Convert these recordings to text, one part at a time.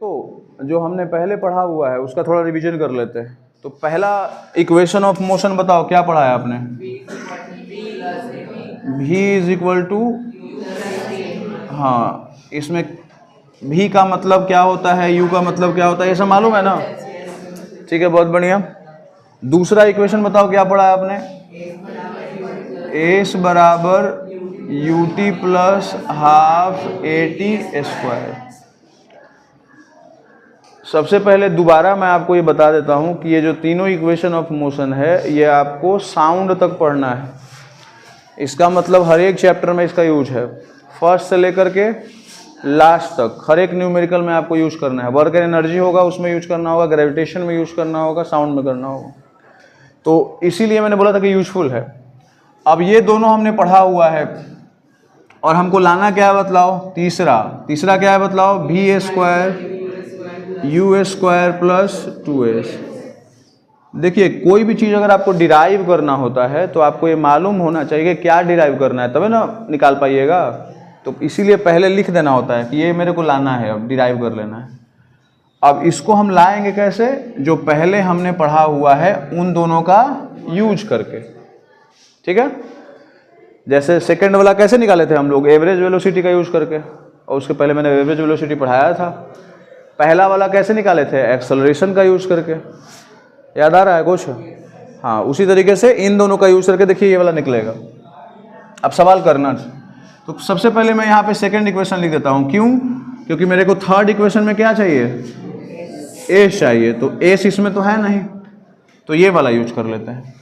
तो जो हमने पहले पढ़ा हुआ है उसका थोड़ा रिवीजन कर लेते हैं। तो पहला इक्वेशन ऑफ मोशन बताओ, क्या पढ़ा है आपने? v इज इक्वल टू, हाँ, इसमें v का मतलब क्या होता है, u का मतलब क्या होता है, ये सब मालूम है ना? ठीक है, बहुत बढ़िया। दूसरा इक्वेशन बताओ, क्या पढ़ा है आपने? s बराबर ut plus half at square. सबसे पहले दोबारा मैं आपको ये बता देता हूँ कि ये जो तीनों इक्वेशन ऑफ मोशन है ये आपको साउंड तक पढ़ना है। इसका मतलब हर एक चैप्टर में इसका यूज है, फर्स्ट से लेकर के लास्ट तक हर एक न्यूमेरिकल में आपको यूज करना है। वर्क एंड एनर्जी होगा उसमें यूज करना होगा, ग्रेविटेशन में यूज करना होगा, साउंड में करना होगा। तो इसीलिए मैंने बोला था कि यूजफुल है। अब ये दोनों हमने पढ़ा हुआ है और हमको लाना क्या है बतलाओ? तीसरा क्या है बतलाओ? V a square u square plus 2s। देखिए, कोई भी चीज़ अगर आपको डिराइव करना होता है तो आपको ये मालूम होना चाहिए कि क्या डिराइव करना है, तभी ना निकाल पाइएगा। तो इसीलिए पहले लिख देना होता है कि ये मेरे को लाना है, अब डिराइव कर लेना है। अब इसको हम लाएंगे कैसे? जो पहले हमने पढ़ा हुआ है उन दोनों का यूज करके, ठीक है। जैसे सेकेंड वाला कैसे निकाले थे हम लोग? एवरेज वेलोसिटी का यूज करके, और उसके पहले मैंने एवरेज वेलोसिटी पढ़ाया था। पहला वाला कैसे निकाले थे? एक्सेलरेशन का यूज करके, याद आ रहा है कुछ? हाँ, उसी तरीके से इन दोनों का यूज करके देखिए ये वाला निकलेगा। अब सवाल करना, तो सबसे पहले मैं यहाँ पे सेकंड इक्वेशन लिख देता हूँ। क्यों? क्योंकि मेरे को थर्ड इक्वेशन में क्या चाहिए? एस चाहिए। तो एस इसमें तो है नहीं, तो ये वाला यूज कर लेते हैं।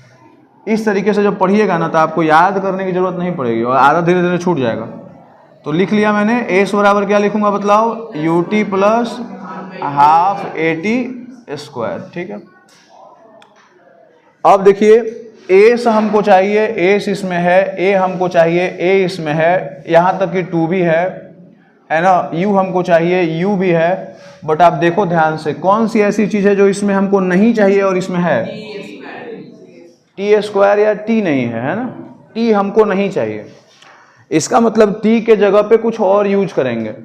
इस तरीके से जब पढ़िएगा ना तो आपको याद करने की जरूरत नहीं पड़ेगी और आधा धीरे धीरे छूट जाएगा। तो लिख लिया मैंने, एस बराबर क्या लिखूंगा बतलाओ? ut plus half at square, ठीक है। अब देखिए, एस हमको चाहिए, एस इसमें है, ए हमको चाहिए, ए इसमें है, यहाँ तक कि 2 भी है ना। u हमको चाहिए, u भी है। बट आप देखो ध्यान से, कौन सी ऐसी चीज है जो इसमें हमको नहीं चाहिए और इसमें है? टी स्क्वायर या टी नहीं है ना। टी हमको नहीं चाहिए, इसका मतलब टी के जगह पे कुछ और यूज करेंगे।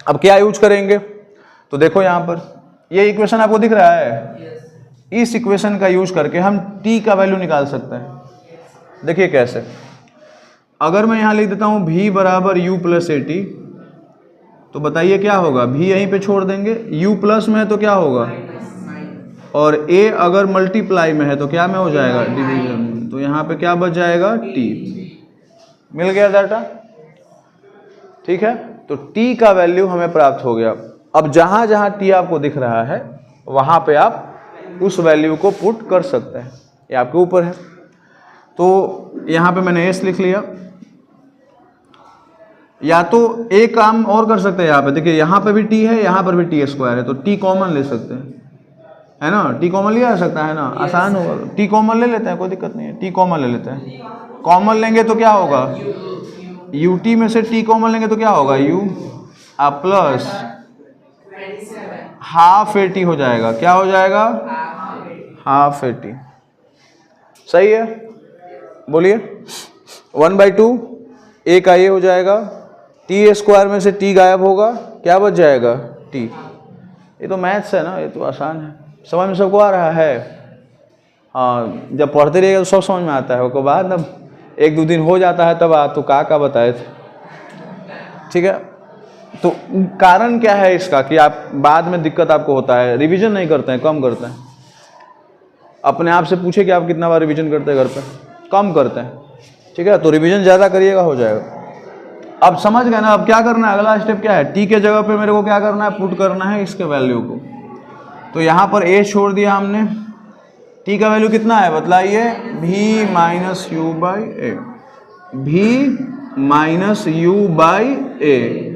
अब क्या यूज करेंगे? तो देखो यहाँ पर ये इक्वेशन आपको दिख रहा है, इस इक्वेशन का यूज करके हम t का वैल्यू निकाल सकते हैं। देखिए कैसे, अगर मैं यहाँ लिख देता हूँ v बराबर u प्लस at, तो बताइए क्या होगा? v यहीं पे छोड़ देंगे, u प्लस में है तो क्या होगा? और a अगर मल्टीप्लाई में है तो क्या में हो जाएगा? डिवीजन में। तो यहाँ पे क्या बच जाएगा? t। मिल गया डाटा, ठीक है। तो t का वैल्यू हमें प्राप्त हो गया। अब जहां जहां t आपको दिख रहा है वहां पे आप उस वैल्यू को पुट कर सकते हैं, ये आपके ऊपर है। तो यहाँ पे मैंने s लिख लिया। या तो एक काम और कर सकते हैं, यहाँ पे देखिए, यहाँ पे भी t है, यहाँ पर भी t स्क्वायर है, तो t कॉमन ले सकते हैं, है ना। t कॉमन लिया जा सकता है ना, आसान होगा। t कॉमन ले लेते हैं, कोई दिक्कत नहीं है, t कॉमन ले लेते हैं। कॉमन लेंगे तो क्या होगा? ut में से t कॉमन लेंगे तो क्या होगा? u प्लस हाफ at हो जाएगा। क्या हो जाएगा? Half at। सही है, बोलिए। 1/2 a का ये हो जाएगा, t स्क्वायर में से t गायब होगा, क्या बच जाएगा? t। ये तो मैथ्स है ना, ये तो आसान है, समझ में सबको आ रहा है। हाँ, जब पढ़ते रहिएगा तो सब समझ में आता है, उसके बाद ना 1-2 दिन हो जाता है तब तो का बताए थे, ठीक है। तो कारण क्या है इसका कि आप बाद में दिक्कत आपको होता है, रिवीजन नहीं करते हैं, कम करते हैं। अपने आप से पूछे कि आप कितना बार रिवीजन करते हैं घर पे? कम करते हैं, ठीक है। तो रिवीजन ज़्यादा करिएगा, हो जाएगा। अब समझ गए ना? अब क्या करना है, अगला स्टेप क्या है? टी के जगह पे मेरे को क्या करना है? पुट करना है इसके वैल्यू को। तो यहाँ पर ए छोड़ दिया हमने, टी का वैल्यू कितना है बताइए? v minus u by a, v minus u by a,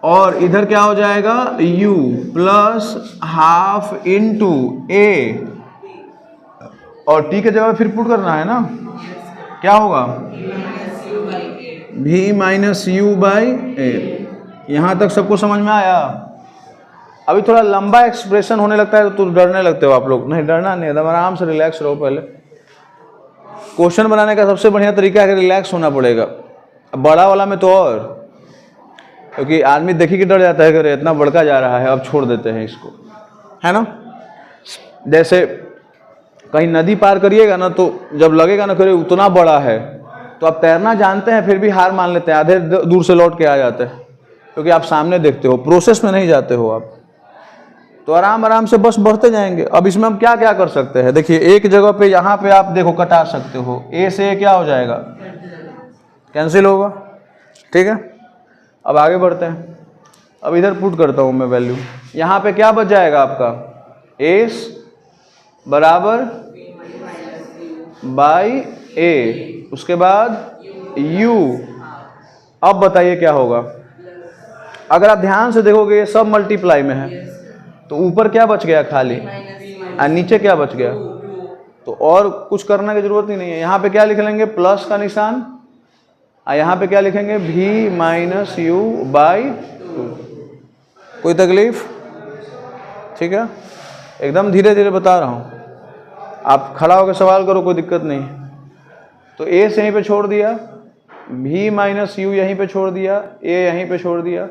और इधर क्या हो जाएगा? u plus half into a, और t के जगह फिर पुट करना है ना, क्या होगा? v माइनस यू बाई ए। यहाँ तक सबको समझ में आया? अभी थोड़ा लंबा एक्सप्रेशन होने लगता है तो डरने लगते हो आप लोग। नहीं, डरना नहीं, एकदम आराम से रिलैक्स रहो। पहले क्वेश्चन बनाने का सबसे बढ़िया तरीका है कि रिलैक्स होना पड़ेगा। बड़ा वाला में तो और क्योंकि आदमी देखी के डर जाता है कि अरे इतना बड़का जा रहा है, अब छोड़ देते हैं इसको, है ना। जैसे कहीं नदी पार करिएगा ना, तो जब लगेगा ना कि उतना बड़ा है, तो आप तैरना जानते हैं फिर भी हार मान लेते हैं, आधे दूर से लौट के आ जाते हैं, क्योंकि आप सामने देखते हो, प्रोसेस में नहीं जाते हो आप। तो आराम आराम से बस बढ़ते जाएंगे। अब इसमें हम क्या क्या कर सकते हैं, देखिए एक जगह पे यहाँ पे आप देखो कटा सकते हो, ए से क्या हो जाएगा, कैंसिल होगा, ठीक है। अब आगे बढ़ते हैं, अब इधर पुट करता हूँ मैं वैल्यू, यहाँ पे क्या बच जाएगा आपका, एस बराबर बाई ए, उसके बाद यू। अब बताइए क्या होगा, अगर आप ध्यान से देखोगे ये सब मल्टीप्लाई में है, तो ऊपर क्या बच गया खाली, और नीचे क्या बच गया, तो और कुछ करने की जरूरत ही नहीं है। यहाँ पे क्या लिख लेंगे, प्लस का निशान, और यहाँ पे क्या लिखेंगे, v माइनस यू बाई 2। कोई तकलीफ, ठीक है, एकदम धीरे धीरे बता रहा हूँ, आप खड़ा होकर सवाल करो, कोई दिक्कत नहीं। तो a से यहीं पे छोड़ दिया, v माइनस यू यहीं पे छोड़ दिया, a यहीं पे छोड़ दिया,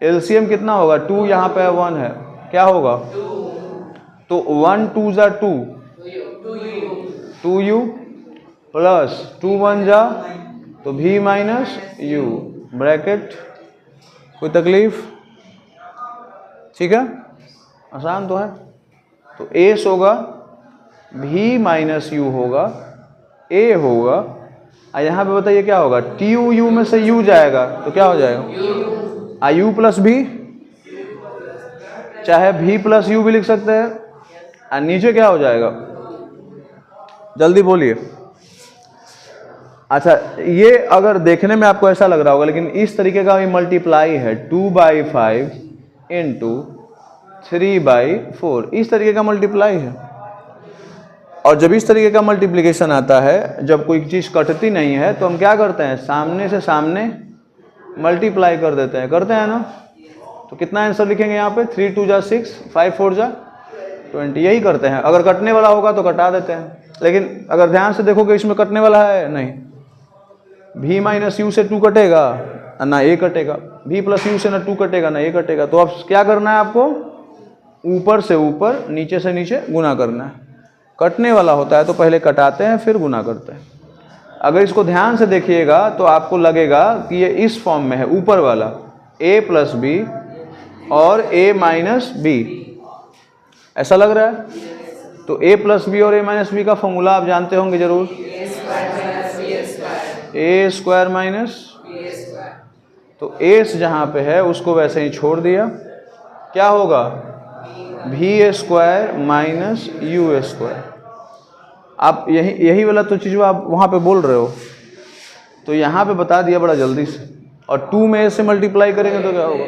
एलसीएम कितना होगा, 2 यहाँ पे 1 है, क्या होगा, तो 1 2 जा 2, 2u प्लस 2 1 जा, तो v माइनस यू ब्रैकेट। कोई तकलीफ, ठीक है, आसान तो है। तो एस होगा, v माइनस यू होगा, a होगा, और यहाँ पे बताइए क्या होगा, टी यू में से u जाएगा तो क्या हो जाएगा, आ u प्लस भी, चाहे v प्लस यू भी लिख सकते हैं, और नीचे क्या हो जाएगा, जल्दी बोलिए। अच्छा, ये अगर देखने में आपको ऐसा लग रहा होगा, लेकिन इस तरीके का भी मल्टीप्लाई है, 2/5 इंटू 3/4, इस तरीके का मल्टीप्लाई है। और जब इस तरीके का मल्टीप्लिकेशन आता है, जब कोई चीज़ कटती नहीं है, तो हम क्या करते हैं, सामने से सामने मल्टीप्लाई कर देते हैं, करते हैं ना। तो कितना आंसर लिखेंगे यहाँ पे, 3 2 जा 6, 5 4 जा 20, यही करते हैं। अगर कटने वाला होगा तो कटा देते हैं, लेकिन अगर ध्यान से देखोगे इसमें कटने वाला है नहीं, v माइनस यू से 2 कटेगा ना a कटेगा, v प्लस यू से ना 2 कटेगा ना a कटेगा। तो अब क्या करना है आपको, ऊपर से ऊपर नीचे से नीचे गुना करना है। कटने वाला होता है तो पहले कटाते हैं फिर गुना करते हैं। अगर इसको ध्यान से देखिएगा तो आपको लगेगा कि ये इस फॉर्म में है, ऊपर वाला a प्लस बी और a माइनस बी, ऐसा लग रहा है। तो a प्लस बी और a माइनस बी का फॉर्मूला आप जानते होंगे जरूर, a स्क्वायर माइनस, तो a जहाँ पे है उसको वैसे ही छोड़ दिया, क्या होगा, v square minus u square. आप यही वाला तो चीज़ आप वहाँ पे बोल रहे हो, तो यहाँ पे बता दिया बड़ा जल्दी से। और 2 में a से मल्टीप्लाई करेंगे तो क्या होगा,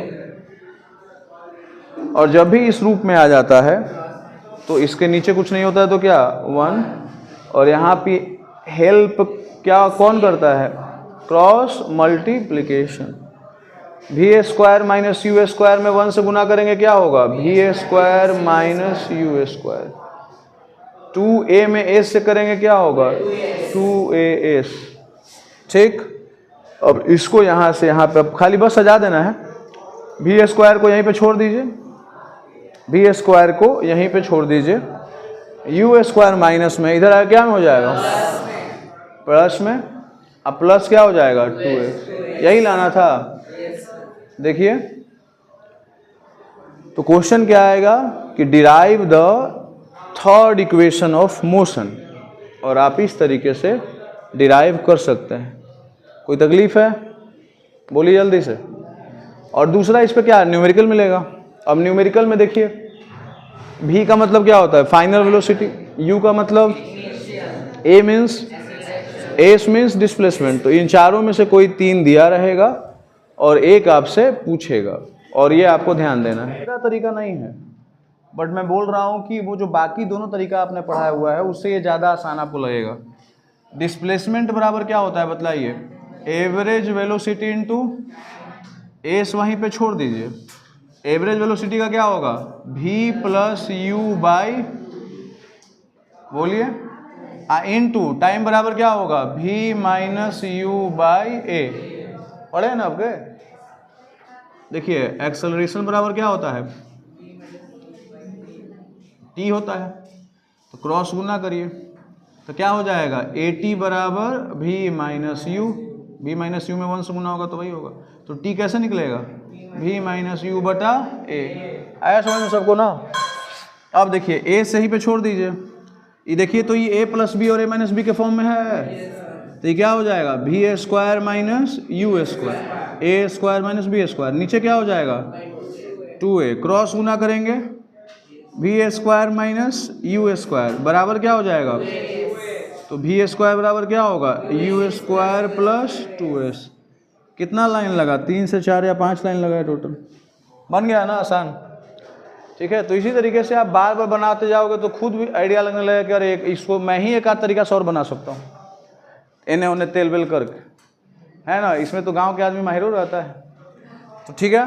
और जब भी इस रूप में आ जाता है तो इसके नीचे कुछ नहीं होता है, तो क्या 1, और यहाँ पे हेल्प क्या कौन करता है, cross multiplication. v square minus u square में 1 से गुना करेंगे क्या होगा, v square minus u square. 2a में s से करेंगे क्या होगा, 2as, ठीक। अब इसको यहाँ से यहाँ पे खाली बस सजा देना है, v स्क्वायर को यहीं पे छोड़ दीजिए, v स्क्वायर को यहीं पे छोड़ दीजिए, u स्क्वायर माइनस में इधर क्या में हो जाएगा, प्लस में, अब प्लस क्या हो जाएगा 2x, यही लाना था। देखिए तो क्वेश्चन क्या आएगा कि derive the third equation of motion, और आप इस तरीके से डिराइव कर सकते हैं। कोई तकलीफ है, बोलिए जल्दी से। और दूसरा इस पे क्या न्यूमेरिकल मिलेगा। अब न्यूमेरिकल में देखिए, v का मतलब क्या होता है, फाइनल वेलोसिटी, u का मतलब a means, s means displacement. तो इन चारों में से कोई 3 दिया रहेगा और एक आपसे पूछेगा, और ये आपको ध्यान देना है। मेरा तरीका नहीं है, बट मैं बोल रहा हूँ कि वो जो बाकी दोनों तरीका आपने पढ़ाया हुआ है उससे ये ज़्यादा आसान आपको लगेगा। डिस्प्लेसमेंट बराबर क्या होता है बताइए, एवरेज वेलोसिटी इंटू एस, वहीं पे छोड़ दीजिए। एवरेज वेलोसिटी का क्या होगा, v प्लस यू बाई, बोलिए, इंटू टाइम बराबर क्या होगा, v माइनस यू बाई ए। पढ़े ना आपके, देखिए एक्सेलरेशन बराबर क्या होता है, t होता है, तो क्रॉस गुना करिए तो क्या हो जाएगा, at बराबर v minus you, v minus you में 1 से गुना होगा तो वही होगा, तो t कैसे निकलेगा, v माइनस यू बटा a। आया समझ में सबको ना। अब देखिए a सही पे छोड़ दीजिए, ये देखिए तो ये a प्लस बी और a माइनस बी के फॉर्म में है, तो ये क्या हो जाएगा, v a square minus u square, a square minus b square, नीचे क्या हो जाएगा 2a, क्रॉस गुना करेंगे v a square minus u square बराबर क्या हो जाएगा, तो भी स्क्वायर बराबर क्या होगा, यू स्क्वायर प्लस 2s। कितना लाइन लगा, 3 से 4 या 5 लाइन लगा है टोटल, बन गया ना आसान। ठीक है, तो इसी तरीके से आप बार बार बनाते जाओगे तो खुद भी आइडिया लगने लगेगा कि अरे इसको मैं ही एक आध तरीका से और बना सकता हूँ, इन्हें उन्हें तेल बेल करके, है ना। इसमें तो गांव के आदमी माहिर रहता है। तो ठीक है।